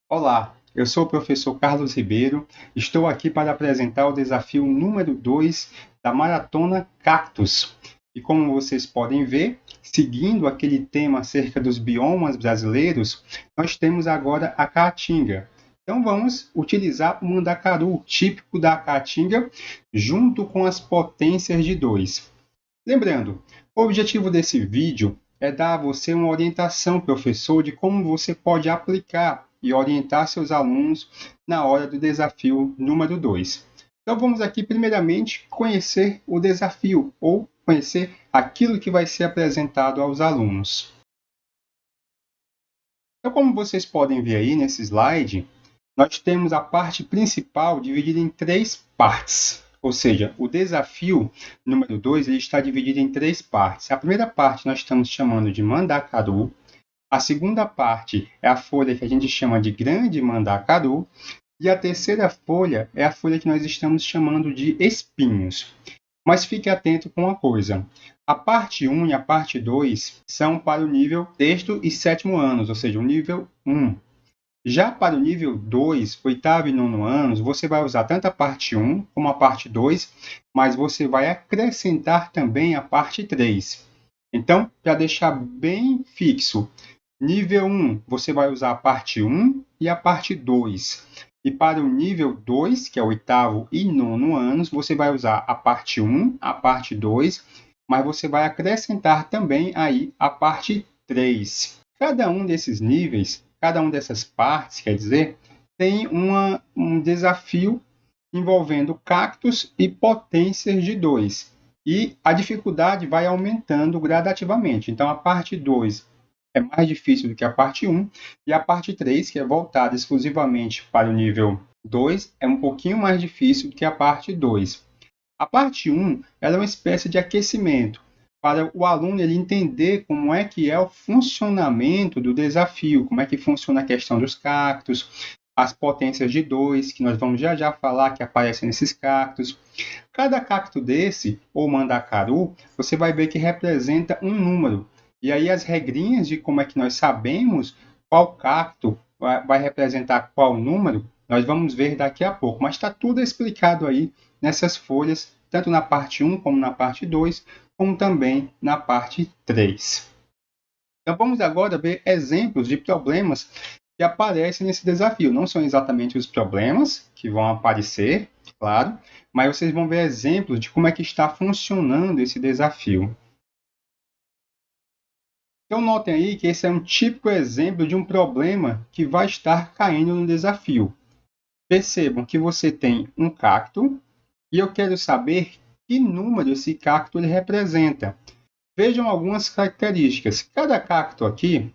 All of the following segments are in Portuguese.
Olá, eu sou o professor Carlos Ribeiro. Estou aqui para apresentar o desafio número 2 da Maratona Cactus. E como vocês podem ver, seguindo aquele tema acerca dos biomas brasileiros, nós temos agora a caatinga. Então vamos utilizar o mandacaru, típico da caatinga, junto com as potências de 2. Lembrando, o objetivo desse vídeo é dar a você uma orientação, professor, de como você pode aplicar e orientar seus alunos na hora do desafio número 2. Então vamos aqui primeiramente conhecer o desafio ou conhecer aquilo que vai ser apresentado aos alunos. Então, como vocês podem ver aí nesse slide, nós temos a parte principal dividida em três partes. Ou seja, o desafio número 2 está dividido em três partes. A primeira parte nós estamos chamando de mandacaru. A segunda parte é a folha que a gente chama de grande mandacaru. E a terceira folha é a folha que nós estamos chamando de espinhos. Mas fique atento com uma coisa. A parte 1 e a parte 2 são para o nível sexto e sétimo anos, ou seja, o nível 1. Já para o nível 2, oitavo e nono anos, você vai usar tanto a parte 1 como a parte 2, mas você vai acrescentar também a parte 3. Então, para deixar bem fixo, nível 1, você vai usar a parte 1 e a parte 2. E para o nível 2, que é o oitavo e nono anos, você vai usar a parte 1, a parte 2, mas você vai acrescentar também aí a parte 3. Cada um desses níveis, cada uma dessas partes, quer dizer, tem um desafio envolvendo cactos e potências de 2. E a dificuldade vai aumentando gradativamente. Então, a parte 2 é mais difícil do que a parte 1, e a parte 3, que é voltada exclusivamente para o nível 2, é um pouquinho mais difícil do que a parte 2. A parte 1 ela é uma espécie de aquecimento, para o aluno ele entender como é que é o funcionamento do desafio, como é que funciona a questão dos cactos, as potências de 2, que nós vamos já falar que aparecem nesses cactos. Cada cacto desse, ou mandacaru, você vai ver que representa um número. E aí as regrinhas de como é que nós sabemos qual cacto vai representar qual número, nós vamos ver daqui a pouco. Mas está tudo explicado aí nessas folhas, tanto na parte 1 como na parte 2, como também na parte 3. Então vamos agora ver exemplos de problemas que aparecem nesse desafio. Não são exatamente os problemas que vão aparecer, claro, mas vocês vão ver exemplos de como é que está funcionando esse desafio. Então notem aí que esse é um típico exemplo de um problema que vai estar caindo no desafio. Percebam que você tem um cacto e eu quero saber que número esse cacto ele representa. Vejam algumas características. Cada cacto aqui,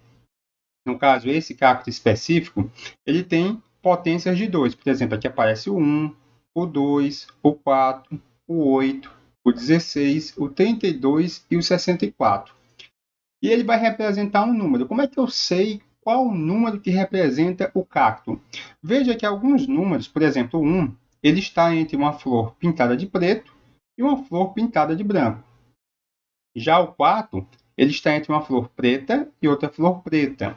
no caso esse cacto específico, ele tem potências de 2. Por exemplo, aqui aparece o 1, o 2, o 4, o 8, o 16, o 32 e o 64. E ele vai representar um número. Como é que eu sei qual o número que representa o cacto? Veja que alguns números, por exemplo, o 1, ele está entre uma flor pintada de preto e uma flor pintada de branco. Já o 4, ele está entre uma flor preta e outra flor preta.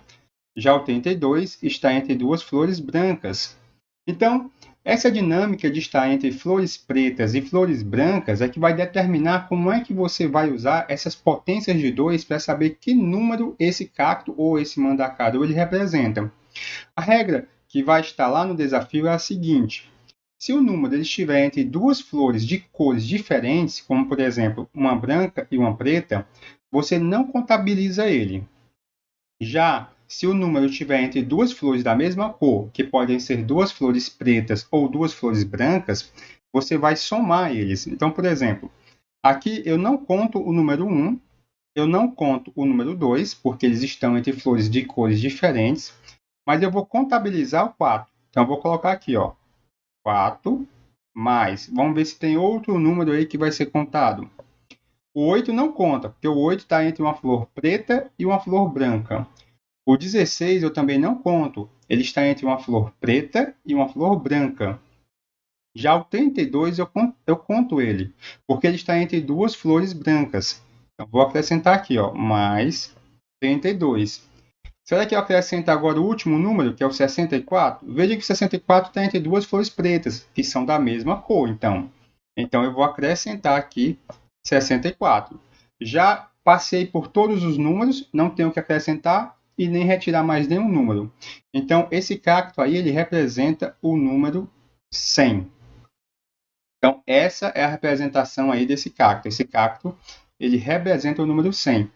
Já o 32 está entre duas flores brancas. Então, essa dinâmica de estar entre flores pretas e flores brancas é que vai determinar como é que você vai usar essas potências de 2 para saber que número esse cacto ou esse mandacaru ele representa. A regra que vai estar lá no desafio é a seguinte: se o número estiver entre duas flores de cores diferentes, como por exemplo uma branca e uma preta, você não contabiliza ele. Já se o número estiver entre duas flores da mesma cor, que podem ser duas flores pretas ou duas flores brancas, você vai somar eles. Então, por exemplo, aqui eu não conto o número 1, eu não conto o número 2, porque eles estão entre flores de cores diferentes, mas eu vou contabilizar o 4. Então, eu vou colocar aqui, ó, 4 mais. Vamos ver se tem outro número aí que vai ser contado. O 8 não conta, porque o 8 está entre uma flor preta e uma flor branca. O 16 eu também não conto, ele está entre uma flor preta e uma flor branca. Já o 32 eu conto ele, porque ele está entre duas flores brancas. Então, vou acrescentar aqui, ó, mais 32. Será que eu acrescento agora o último número, que é o 64? Veja que o 64 está entre duas flores pretas, que são da mesma cor, então. Então, eu vou acrescentar aqui 64. Já passei por todos os números, não tenho que acrescentar e nem retirar mais nenhum número. Então, esse cacto aí, ele representa o número 100. Então, essa é a representação aí desse cacto. Esse cacto, ele representa o número 100.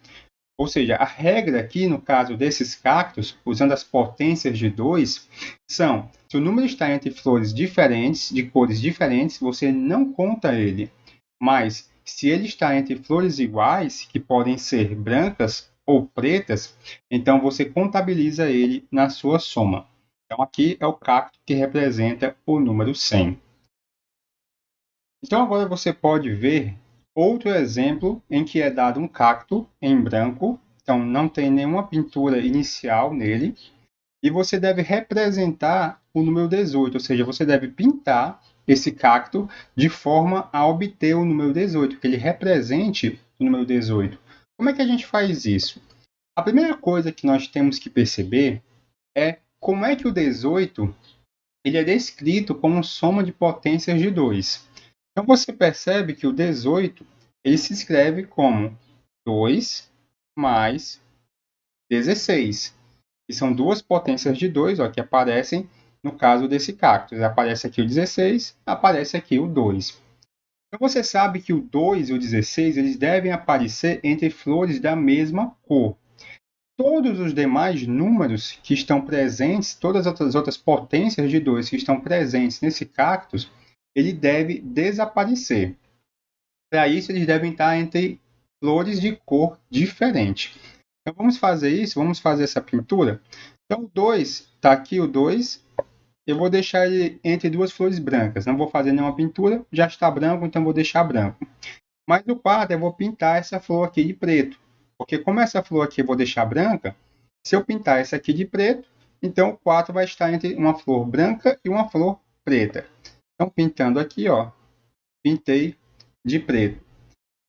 Ou seja, a regra aqui, no caso desses cactos, usando as potências de 2, são, se o número está entre flores diferentes, de cores diferentes, você não conta ele. Mas, se ele está entre flores iguais, que podem ser brancas ou pretas, então você contabiliza ele na sua soma. Então, aqui é o cacto que representa o número 100. Então, agora você pode ver outro exemplo em que é dado um cacto em branco, então não tem nenhuma pintura inicial nele, e você deve representar o número 18, ou seja, você deve pintar esse cacto de forma a obter o número 18, que ele represente o número 18. Como é que a gente faz isso? A primeira coisa que nós temos que perceber é como é que o 18 ele é descrito como soma de potências de 2. Então você percebe que o 18 ele se escreve como 2 mais 16, que são duas potências de 2 ó, que aparecem no caso desse cactus. Aparece aqui o 16, aparece aqui o 2. Então você sabe que o 2 e o 16 eles devem aparecer entre flores da mesma cor. Todos os demais números que estão presentes, todas as outras potências de 2 que estão presentes nesse cactus, ele deve desaparecer. Para isso, eles devem estar entre flores de cor diferente. Então, vamos fazer isso, vamos fazer essa pintura. Então, o 2, está aqui o 2, eu vou deixar ele entre duas flores brancas. Não vou fazer nenhuma pintura, já está branco, então vou deixar branco. Mas no 4, eu vou pintar essa flor aqui de preto. Porque como essa flor aqui eu vou deixar branca, se eu pintar essa aqui de preto, então o 4 vai estar entre uma flor branca e uma flor preta. Então, pintando aqui, ó, pintei de preto.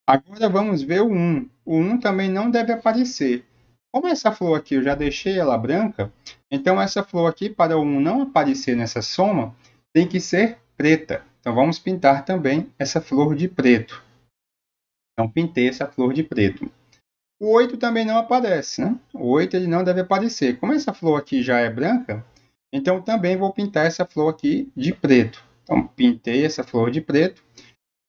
Agora vamos ver o 1. O 1 também não deve aparecer. Como essa flor aqui eu já deixei ela branca, então essa flor aqui, para o 1 não aparecer nessa soma, tem que ser preta. Então vamos pintar também essa flor de preto. Então pintei essa flor de preto. O 8 também não aparece, né? O 8 ele não deve aparecer. Como essa flor aqui já é branca, então também vou pintar essa flor aqui de preto. Então pintei essa flor de preto.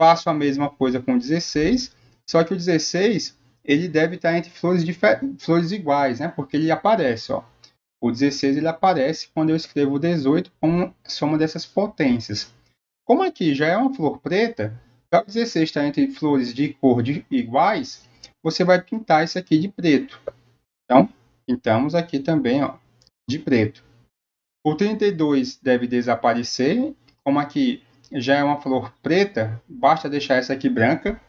Faço a mesma coisa com o 16, só que o 16 ele deve estar entre flores iguais, né? Porque ele aparece, ó. O 16 ele aparece quando eu escrevo o 18 como soma dessas potências. Como aqui já é uma flor preta, para o 16 estar entre flores de cor iguais, você vai pintar isso aqui de preto. Então, pintamos aqui também, ó, de preto. O 32 deve desaparecer, como aqui já é uma flor preta, basta deixar essa aqui branca,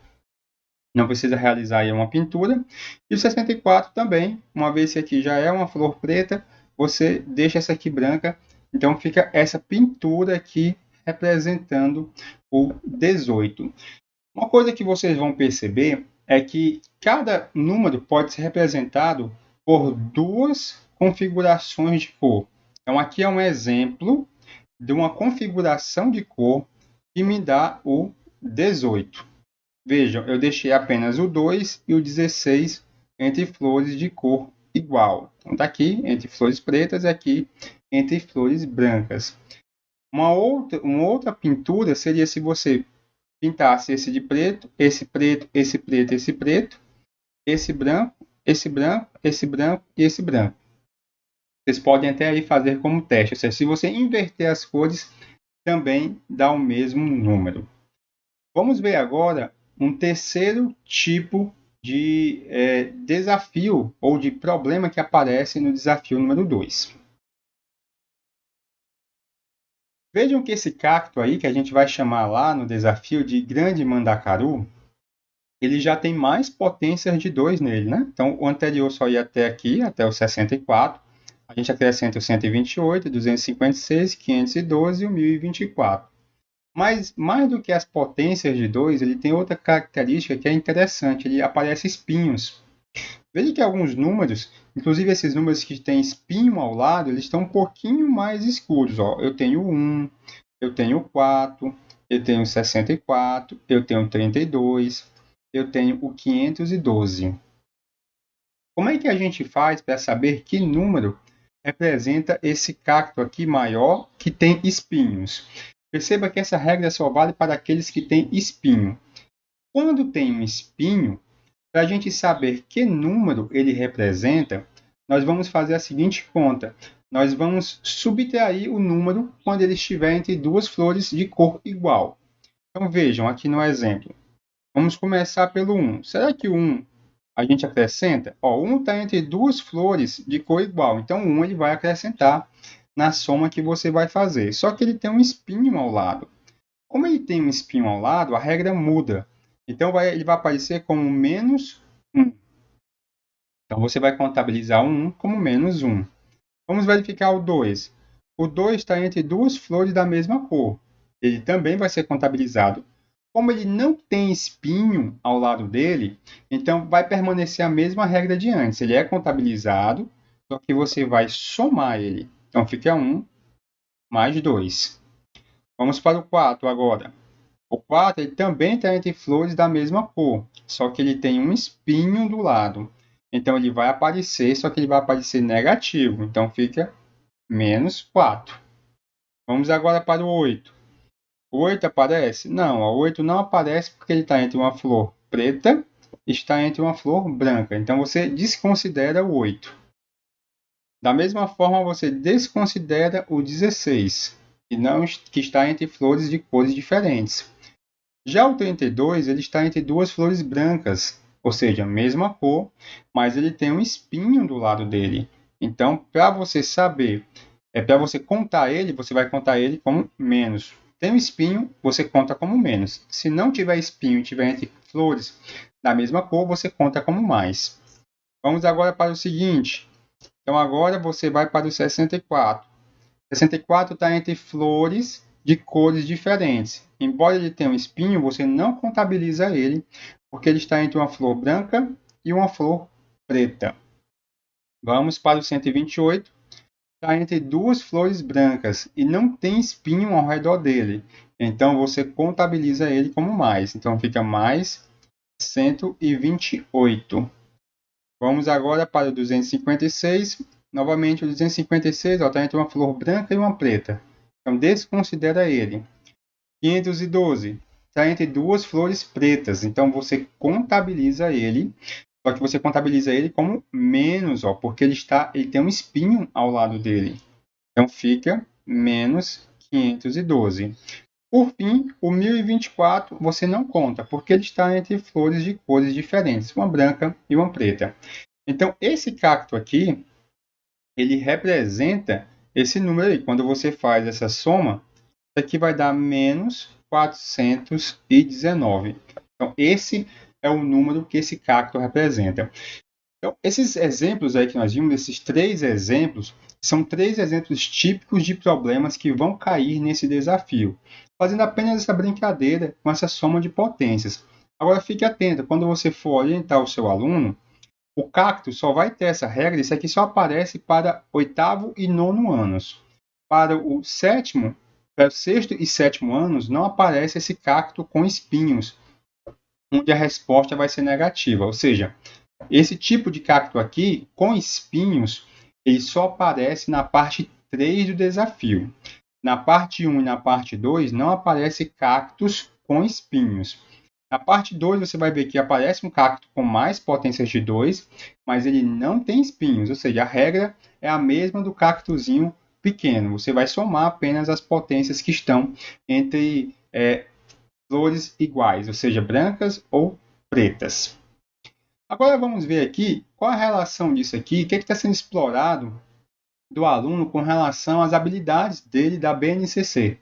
não precisa realizar aí uma pintura. E o 64 também, uma vez que aqui já é uma flor preta, você deixa essa aqui branca, então fica essa pintura aqui representando o 18. Uma coisa que vocês vão perceber é que cada número pode ser representado por duas configurações de cor. Então, aqui é um exemplo de uma configuração de cor que me dá o 18. Vejam, eu deixei apenas o 2 e o 16 entre flores de cor igual. Então, está aqui entre flores pretas e aqui entre flores brancas. Uma outra pintura seria se você pintasse esse de preto, esse preto, esse preto, esse preto, esse branco, esse branco, esse branco e esse branco. Vocês podem até aí fazer como teste. Ou seja, se você inverter as cores, também dá o mesmo número. Vamos ver agora um terceiro tipo de desafio ou de problema que aparece no desafio número 2. Vejam que esse cacto aí, que a gente vai chamar lá no desafio de grande mandacaru, ele já tem mais potências de 2 nele, né? Então, o anterior só ia até aqui, até o 64. A gente acrescenta o 128, 256, 512 e o 1024. Mas, mais do que as potências de 2, ele tem outra característica que é interessante. Ele aparece espinhos. Veja que alguns números Inclusive, esses números que têm espinho ao lado, eles estão um pouquinho mais escuros. Ó. Eu tenho 1, eu tenho 4, eu tenho 64, eu tenho 32, eu tenho o 512. Como é que a gente faz para saber que número representa esse cacto aqui maior que tem espinhos? Perceba que essa regra só vale para aqueles que têm espinho. Quando tem um espinho, para a gente saber que número ele representa, nós vamos fazer a seguinte conta. Nós vamos subtrair o número quando ele estiver entre duas flores de cor igual. Então vejam aqui no exemplo. Vamos começar pelo 1. Será que o 1 a gente acrescenta? Ó, 1 está entre duas flores de cor igual. Então, o 1 ele vai acrescentar na soma que você vai fazer. Só que ele tem um espinho ao lado. Como ele tem um espinho ao lado, a regra muda. Então, ele vai aparecer como menos 1. Então, você vai contabilizar o 1 como menos 1. Vamos verificar o 2. O 2 está entre duas flores da mesma cor. Ele também vai ser contabilizado. Como ele não tem espinho ao lado dele, então vai permanecer a mesma regra de antes. Ele é contabilizado, só que você vai somar ele. Então fica 1 mais 2. Vamos para o 4 agora. O 4 ele também está entre flores da mesma cor, só que ele tem um espinho do lado. Então ele vai aparecer, só que ele vai aparecer negativo. Então fica menos 4. Vamos agora para o 8. O 8 aparece? Não, o 8 não aparece porque ele está entre uma flor preta e está entre uma flor branca. Então você desconsidera o 8. Da mesma forma, você desconsidera o 16, que está entre flores de cores diferentes. Já o 32, ele está entre duas flores brancas, ou seja, mesma cor, mas ele tem um espinho do lado dele. Então, para você saber, para você contar ele, você vai contar ele como menos. Tem um espinho, você conta como menos. Se não tiver espinho e tiver entre flores da mesma cor, você conta como mais. Vamos agora para o seguinte. Então, agora você vai para o 64. 64 está entre flores de cores diferentes. Embora ele tenha um espinho, você não contabiliza ele, porque ele está entre uma flor branca e uma flor preta. Vamos para o 128. Está entre duas flores brancas e não tem espinho ao redor dele. Então, você contabiliza ele como mais. Então, fica mais 128. Vamos agora para o 256. Novamente, o 256 está entre uma flor branca e uma preta. Então, desconsidera ele. 512 está entre duas flores pretas. Então, você contabiliza ele. Só que você contabiliza ele como menos, ó, porque ele tem um espinho ao lado dele. Então fica menos 512. Por fim, o 1024 você não conta, porque ele está entre flores de cores diferentes, uma branca e uma preta. Então esse cacto aqui, ele representa esse número aí. Quando você faz essa soma, isso aqui vai dar menos 419. Então esse é o número que esse cacto representa. Então, esses exemplos aí que nós vimos, esses 3 exemplos, são 3 exemplos típicos de problemas que vão cair nesse desafio, fazendo apenas essa brincadeira com essa soma de potências. Agora fique atento, quando você for orientar o seu aluno, o cacto só vai ter essa regra, isso aqui só aparece para 8º e 9º anos. Para o sexto e 7º anos, não aparece esse cacto com espinhos, onde a resposta vai ser negativa, ou seja, esse tipo de cacto aqui, com espinhos, ele só aparece na parte 3 do desafio. Na parte 1 e na parte 2 não aparece cactos com espinhos. Na parte 2 você vai ver que aparece um cacto com mais potências de 2, mas ele não tem espinhos, ou seja, a regra é a mesma do cactozinho pequeno. Você vai somar apenas as potências que estão entre flores iguais, ou seja, brancas ou pretas. Agora vamos ver aqui qual a relação disso aqui, o que está sendo explorado do aluno com relação às habilidades dele da BNCC.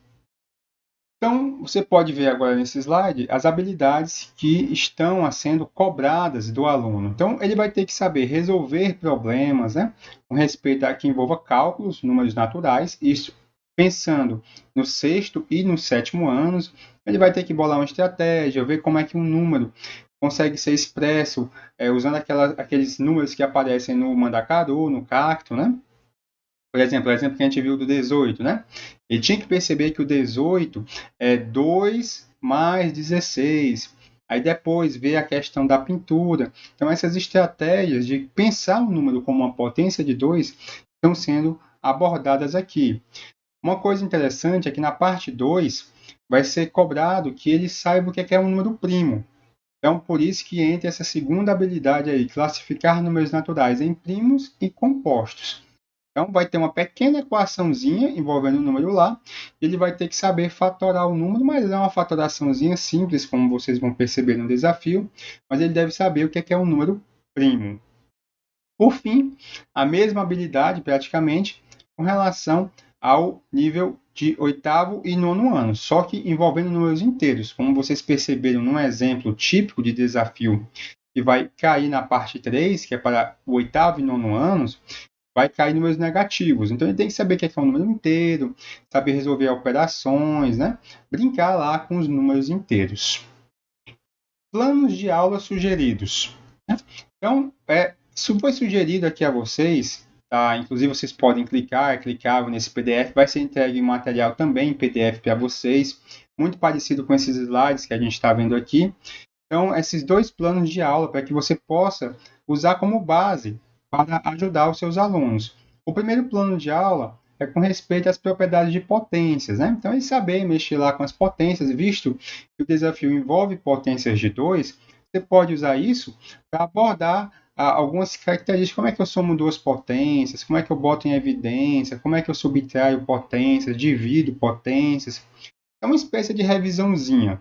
Então, você pode ver agora nesse slide as habilidades que estão sendo cobradas do aluno. Então, ele vai ter que saber resolver problemas, né, com respeito a que envolva cálculos, números naturais, isso pensando no 6º e no 7º anos. Ele vai ter que bolar uma estratégia, ver como é que um número consegue ser expresso usando aqueles números que aparecem no Mandacaru, no Cacto, né? Por exemplo, o exemplo que a gente viu do 18, né? Ele tinha que perceber que o 18 é 2 mais 16. Aí depois ver a questão da pintura. Então, essas estratégias de pensar o número como uma potência de 2 estão sendo abordadas aqui. Uma coisa interessante é que na parte 2 vai ser cobrado que ele saiba o que é um número primo. Então, por isso que entra essa segunda habilidade aí, classificar números naturais em primos e compostos. Então, vai ter uma pequena equaçãozinha envolvendo o número lá. Ele vai ter que saber fatorar o número, mas é uma fatoraçãozinha simples, como vocês vão perceber no desafio. Mas ele deve saber o que é um número primo. Por fim, a mesma habilidade, praticamente, com relação ao nível de oitavo e nono ano, só que envolvendo números inteiros. Como vocês perceberam num exemplo típico de desafio que vai cair na parte 3, que é para o oitavo e nono anos, vai cair números negativos. Então, ele tem que saber o que é um número inteiro, saber resolver operações, né? Brincar lá com os números inteiros. Planos de aula sugeridos. Então, isso foi sugerido aqui a vocês, tá? Inclusive, vocês podem clicar nesse PDF, vai ser entregue material também em PDF para vocês, muito parecido com esses slides que a gente está vendo aqui. Então, esses dois planos de aula para que você possa usar como base para ajudar os seus alunos. O primeiro plano de aula é com respeito às propriedades de potências, né? Então, é saber mexer lá com as potências, visto que o desafio envolve potências de 2, você pode usar isso para abordar algumas características, como é que eu somo duas potências, como é que eu boto em evidência, como é que eu subtraio potências, divido potências. É uma espécie de revisãozinha.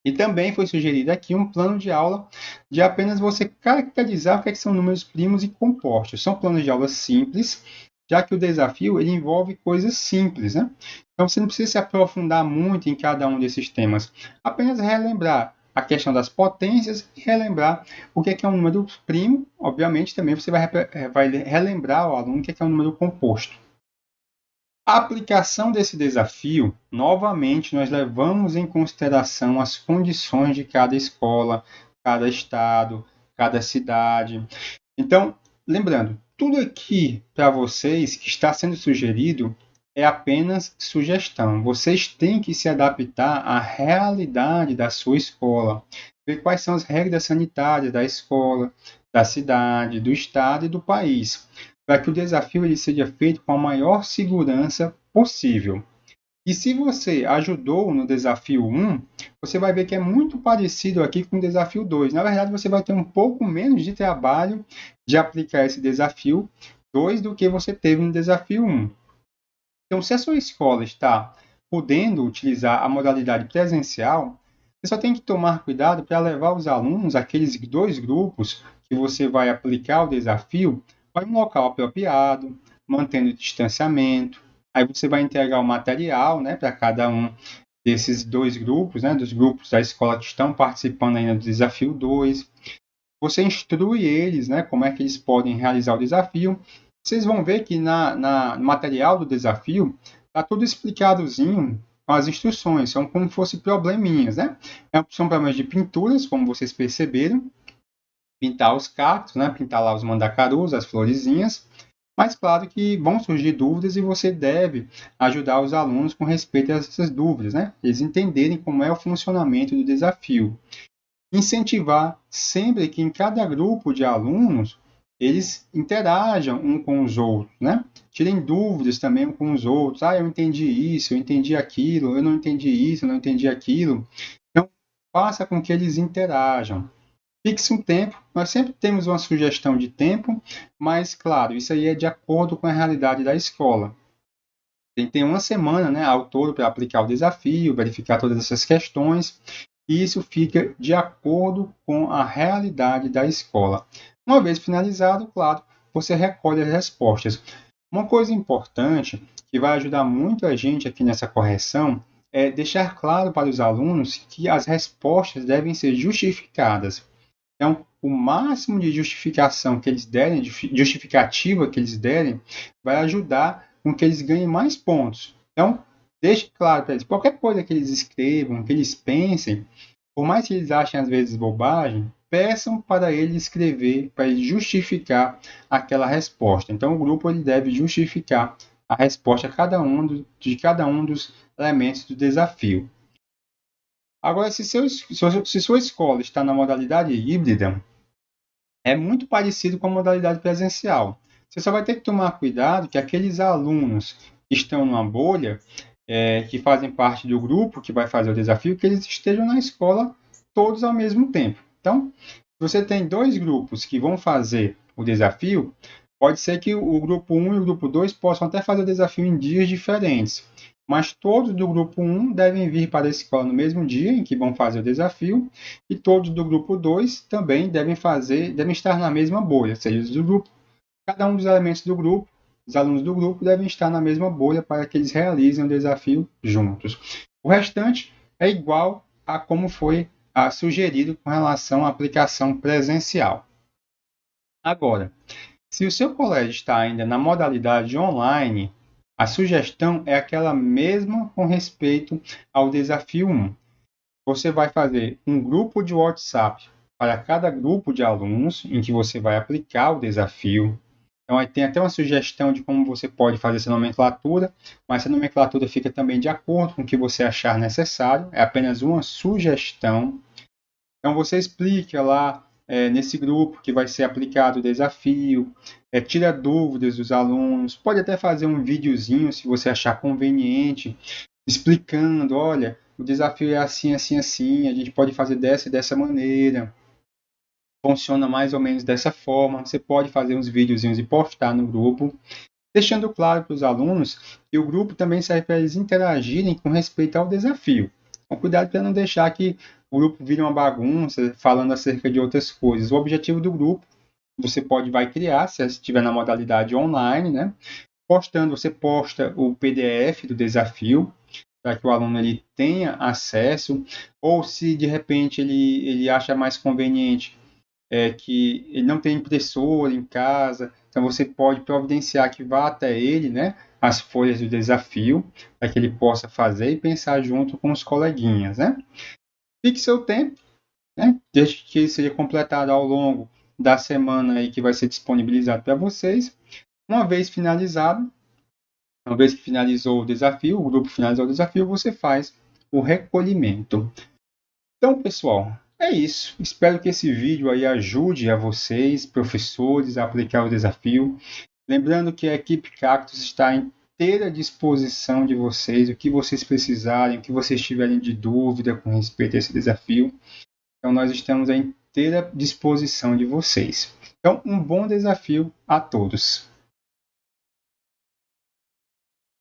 E também foi sugerido aqui um plano de aula de apenas você caracterizar o que são números primos e compostos. São planos de aula simples, já que o desafio ele envolve coisas simples, né? Então você não precisa se aprofundar muito em cada um desses temas. Apenas relembrar a questão das potências e relembrar o que é um número primo. Obviamente também você vai relembrar ao aluno o que é um número composto. A aplicação desse desafio, novamente, nós levamos em consideração as condições de cada escola, cada estado, cada cidade. Então, lembrando, tudo aqui para vocês que está sendo sugerido é apenas sugestão. Vocês têm que se adaptar à realidade da sua escola, ver quais são as regras sanitárias da escola, da cidade, do estado e do país, para que o desafio ele seja feito com a maior segurança possível. E se você ajudou no desafio 1, você vai ver que é muito parecido aqui com o desafio 2. Na verdade, você vai ter um pouco menos de trabalho de aplicar esse desafio 2 do que você teve no desafio 1. Então, se a sua escola está podendo utilizar a modalidade presencial, você só tem que tomar cuidado para levar os alunos, aqueles dois grupos que você vai aplicar o desafio, para um local apropriado, mantendo o distanciamento. Aí você vai entregar o material, né, para cada um desses dois grupos, né, dos grupos da escola que estão participando ainda do desafio 2. Você instrui eles, né, como é que eles podem realizar o desafio. Vocês vão ver que no material do desafio está tudo explicadozinho com as instruções, são como se fossem probleminhas, né? São problemas de pinturas, como vocês perceberam, pintar os cactos, né? Pintar lá os mandacarus, as florezinhas, mas claro que vão surgir dúvidas e você deve ajudar os alunos com respeito a essas dúvidas, né? Eles entenderem como é o funcionamento do desafio. Incentivar sempre que em cada grupo de alunos eles interajam um com os outros, né? Tirem dúvidas também um com os outros. Ah, eu entendi isso, eu entendi aquilo, eu não entendi isso, eu não entendi aquilo. Então, faça com que eles interajam. Fixe um tempo. Nós sempre temos uma sugestão de tempo, mas, claro, isso aí é de acordo com a realidade da escola. Tem que ter uma semana, né, ao todo para aplicar o desafio, verificar todas essas questões, e isso fica de acordo com a realidade da escola. Uma vez finalizado, claro, você recolhe as respostas. Uma coisa importante que vai ajudar muito a gente aqui nessa correção é deixar claro para os alunos que as respostas devem ser justificadas. Então, o máximo de justificação que eles derem, de justificativa que eles derem, vai ajudar com que eles ganhem mais pontos. Então, deixe claro para eles, qualquer coisa que eles escrevam, que eles pensem, Por mais que eles achem às vezes bobagem, peçam para ele escrever, para ele justificar aquela resposta. Então, o grupo ele deve justificar a resposta a de cada um dos elementos do desafio. Agora, se sua escola está na modalidade híbrida, é muito parecido com a modalidade presencial. Você só vai ter que tomar cuidado que aqueles alunos que estão numa bolha, que fazem parte do grupo que vai fazer o desafio, que eles estejam na escola todos ao mesmo tempo. Então, se você tem 2 grupos que vão fazer o desafio, pode ser que o grupo 1 e o grupo 2 possam até fazer o desafio em dias diferentes, mas todos do grupo 1 devem vir para a escola no mesmo dia em que vão fazer o desafio, e todos do grupo 2 também devem estar na mesma bolha, ou seja, cada um dos elementos do grupo, os alunos do grupo devem estar na mesma bolha para que eles realizem o desafio juntos. O restante é igual a como foi sugerido com relação à aplicação presencial. Agora, se o seu colégio está ainda na modalidade online, a sugestão é aquela mesma com respeito ao desafio 1. Você vai fazer um grupo de WhatsApp para cada grupo de alunos em que você vai aplicar o desafio. Então, aí tem até uma sugestão de como você pode fazer essa nomenclatura, mas essa nomenclatura fica também de acordo com o que você achar necessário, é apenas uma sugestão. Então, você explica lá nesse grupo que vai ser aplicado o desafio, tira dúvidas dos alunos, pode até fazer um videozinho se você achar conveniente, explicando, olha, o desafio é assim, assim, assim, a gente pode fazer dessa e dessa maneira, funciona mais ou menos dessa forma, você pode fazer uns videozinhos e postar no grupo, deixando claro para os alunos que o grupo também serve para eles interagirem com respeito ao desafio. Então, cuidado para não deixar que o grupo vire uma bagunça, falando acerca de outras coisas. O objetivo do grupo, vai criar, se estiver na modalidade online, né? Você posta o PDF do desafio, para que o aluno ele tenha acesso, ou se de repente ele acha mais conveniente que ele não tem impressora em casa, então você pode providenciar que vá até ele, né, as folhas do desafio, para que ele possa fazer e pensar junto com os coleguinhas, né? Fique seu tempo, né? Desde que ele seja completado ao longo da semana aí que vai ser disponibilizado para vocês. Uma vez finalizado, uma vez que finalizou o desafio, o grupo finalizou o desafio, você faz o recolhimento. Então, pessoal, é isso. Espero que esse vídeo aí ajude a vocês, professores, a aplicar o desafio. Lembrando que a equipe Cactus está em inteira disposição de vocês, o que vocês precisarem, o que vocês tiverem de dúvida com respeito a esse desafio. Então, nós estamos à inteira disposição de vocês. Então, um bom desafio a todos.